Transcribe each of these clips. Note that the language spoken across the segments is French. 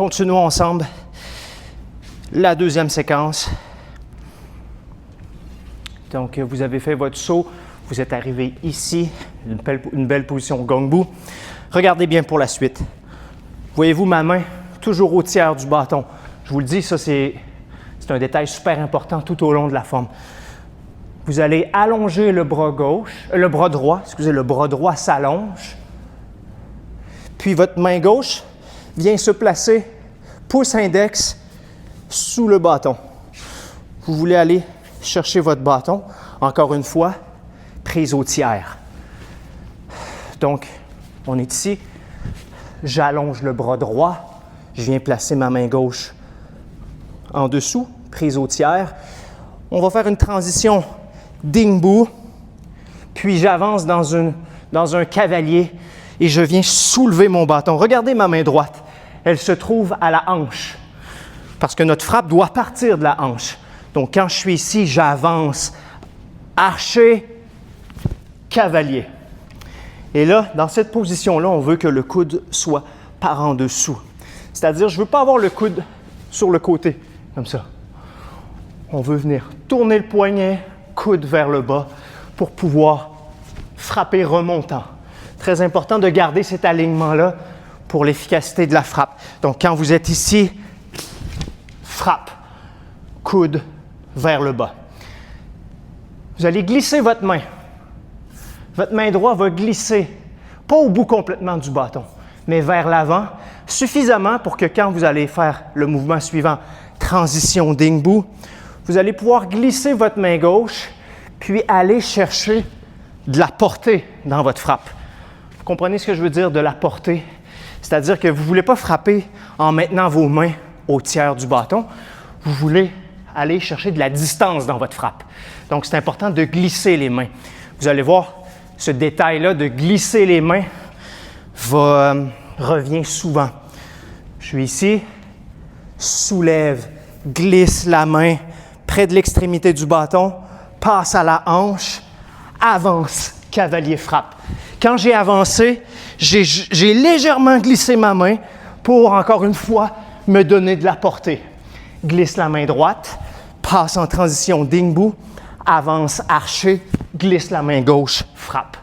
continuons ensemble la deuxième séquence. Donc, vous avez fait votre saut, vous êtes arrivé ici, une belle position Gongbu. Regardez bien pour la suite. Voyez-vous ma main toujours au tiers du bâton. Je vous le dis, ça c'est un détail super important tout au long de la forme. Vous allez allonger le bras droit, le bras droit s'allonge. Puis votre main gauche vient se placer, pouce index, sous le bâton. Vous voulez aller chercher votre bâton, encore une fois, prise au tiers. Donc, on est ici, j'allonge le bras droit, je viens placer ma main gauche en dessous, prise au tiers. On va faire une transition Dingbu, puis j'avance dans un cavalier et je viens soulever mon bâton. Regardez ma main droite, elle se trouve à la hanche, parce que notre frappe doit partir de la hanche. Donc, quand je suis ici, j'avance, archer, cavalier. Et là, dans cette position-là, on veut que le coude soit par en dessous. C'est-à-dire, je ne veux pas avoir le coude sur le côté, comme ça. On veut venir tourner le poignet, coude vers le bas, pour pouvoir frapper remontant. Très important de garder cet alignement-là pour l'efficacité de la frappe. Donc, quand vous êtes ici, frappe, coude vers le bas. Vous allez glisser votre main. Votre main droite va glisser, pas au bout complètement du bâton, mais vers l'avant, suffisamment pour que quand vous allez faire le mouvement suivant, transition Dingbu, vous allez pouvoir glisser votre main gauche, puis aller chercher de la portée dans votre frappe. Vous comprenez ce que je veux dire de la portée? C'est-à-dire que vous ne voulez pas frapper en maintenant vos mains au tiers du bâton. Vous voulez aller chercher de la distance dans votre frappe. Donc, c'est important de glisser les mains. Vous allez voir, ce détail-là de glisser les mains revient souvent. Je suis ici, soulève, glisse la main près de l'extrémité du bâton, passe à la hanche, avance, cavalier frappe. Quand j'ai avancé, j'ai légèrement glissé ma main pour, encore une fois, me donner de la portée. Glisse la main droite, passe en transition Dingbu, avance, archer, glisse la main gauche, frappe.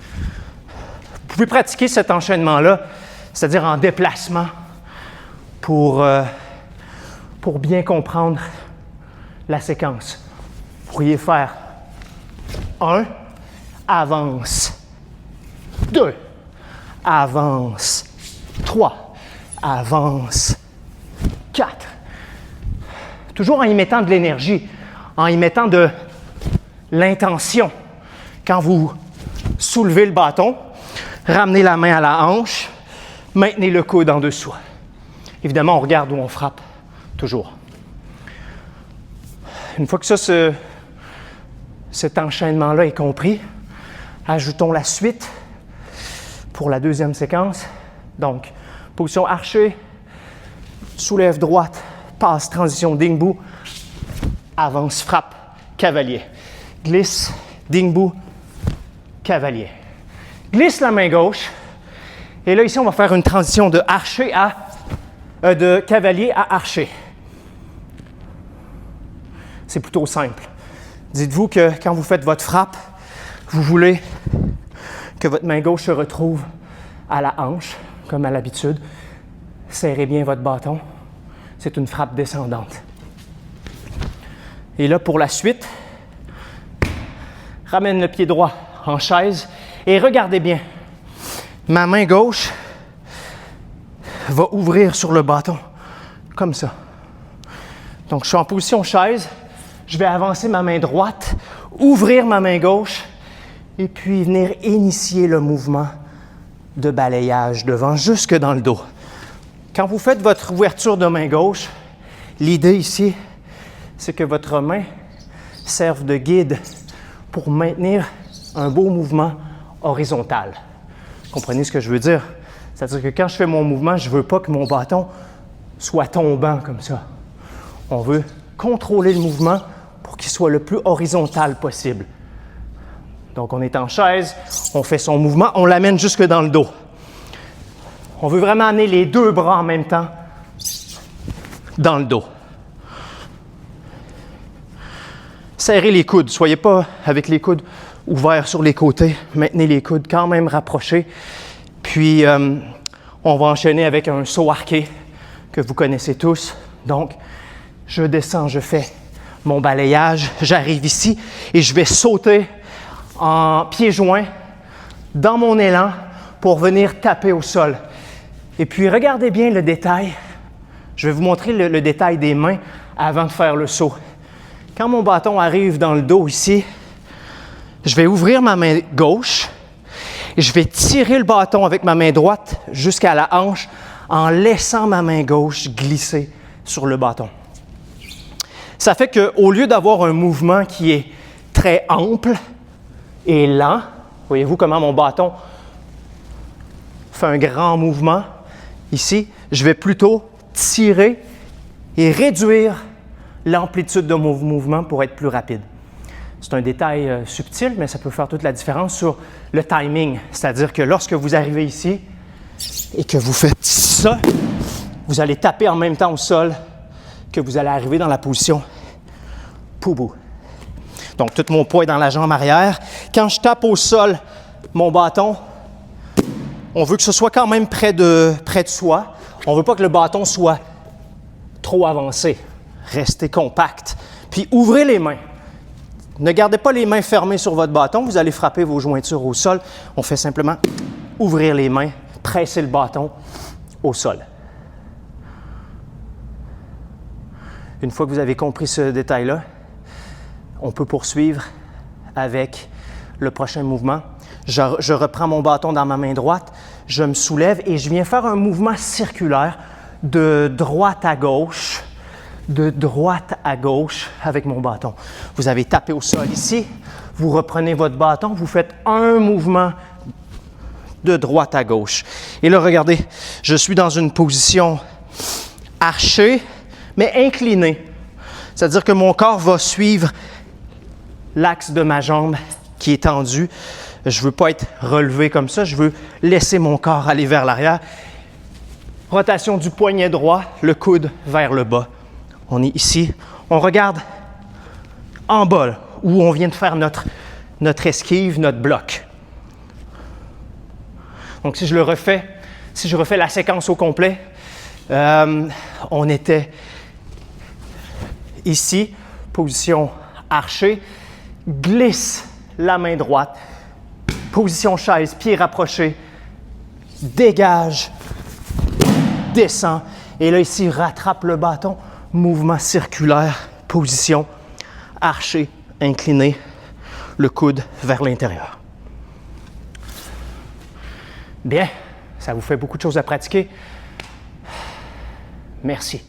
Vous pouvez pratiquer cet enchaînement-là, c'est-à-dire en déplacement, pour bien comprendre la séquence. Vous pourriez faire 1, avance, 2, avance, 3, avance, 4. Toujours en y mettant de l'énergie, en y mettant de l'intention. Quand vous soulevez le bâton, ramenez la main à la hanche, maintenez le coude en dessous. Évidemment, on regarde où on frappe, toujours. Une fois que cet enchaînement-là est compris, ajoutons la suite pour la deuxième séquence. Donc, position archer, soulève droite, passe, transition Dingbu, avance, frappe, cavalier. Glisse, Dingbu, cavalier. Glisse la main gauche. Et là, ici, on va faire une transition de cavalier à archer. C'est plutôt simple. Dites-vous que quand vous faites votre frappe, vous voulez que votre main gauche se retrouve à la hanche, comme à l'habitude. Serrez bien votre bâton. C'est une frappe descendante. Et là, pour la suite, ramène le pied droit en chaise et regardez bien. Ma main gauche va ouvrir sur le bâton, comme ça. Donc, je suis en position chaise. Je vais avancer ma main droite, ouvrir ma main gauche et puis venir initier le mouvement de balayage devant jusque dans le dos. Quand vous faites votre ouverture de main gauche, l'idée ici, c'est que votre main serve de guide pour maintenir un beau mouvement horizontal. Vous comprenez ce que je veux dire? C'est-à-dire que quand je fais mon mouvement, je ne veux pas que mon bâton soit tombant comme ça. On veut contrôler le mouvement pour qu'il soit le plus horizontal possible. Donc, on est en chaise, on fait son mouvement, on l'amène jusque dans le dos. On veut vraiment amener les deux bras en même temps dans le dos. Serrez les coudes. Soyez pas avec les coudes ouverts sur les côtés. Maintenez les coudes quand même rapprochés. Puis, on va enchaîner avec un saut arqué que vous connaissez tous. Donc, je descends, je fais mon balayage. J'arrive ici et je vais sauter en pieds joints dans mon élan pour venir taper au sol. Et puis, regardez bien le détail. Je vais vous montrer le détail des mains avant de faire le saut. Quand mon bâton arrive dans le dos ici, je vais ouvrir ma main gauche et je vais tirer le bâton avec ma main droite jusqu'à la hanche en laissant ma main gauche glisser sur le bâton. Ça fait qu'au lieu d'avoir un mouvement qui est très ample et lent, voyez-vous comment mon bâton fait un grand mouvement ici, je vais plutôt tirer et réduire l'amplitude de mon mouvement pour être plus rapide. C'est un détail subtil, mais ça peut faire toute la différence sur le timing. C'est-à-dire que lorsque vous arrivez ici et que vous faites ça, vous allez taper en même temps au sol que vous allez arriver dans la position poubou. Donc, tout mon poids est dans la jambe arrière. Quand je tape au sol mon bâton, on veut que ce soit quand même près de soi. On ne veut pas que le bâton soit trop avancé. Restez compact. Puis, ouvrez les mains. Ne gardez pas les mains fermées sur votre bâton. Vous allez frapper vos jointures au sol. On fait simplement ouvrir les mains, presser le bâton au sol. Une fois que vous avez compris ce détail-là, on peut poursuivre avec le prochain mouvement. Je reprends mon bâton dans ma main droite, je me soulève et je viens faire un mouvement circulaire de droite à gauche, avec mon bâton. Vous avez tapé au sol ici, vous reprenez votre bâton, vous faites un mouvement de droite à gauche. Et là, regardez, je suis dans une position archée, mais inclinée. C'est-à-dire que mon corps va suivre l'axe de ma jambe qui est tendu. Je ne veux pas être relevé comme ça, je veux laisser mon corps aller vers l'arrière. Rotation du poignet droit, le coude vers le bas. On est ici, on regarde en bas, où on vient de faire notre esquive, notre bloc. Donc, si je refais la séquence au complet, on était ici, position archée, glisse la main droite, position chaise, pied rapproché, dégage, descend, et là ici, rattrape le bâton, mouvement circulaire, position archée, incliné, le coude vers l'intérieur. Bien, ça vous fait beaucoup de choses à pratiquer. Merci.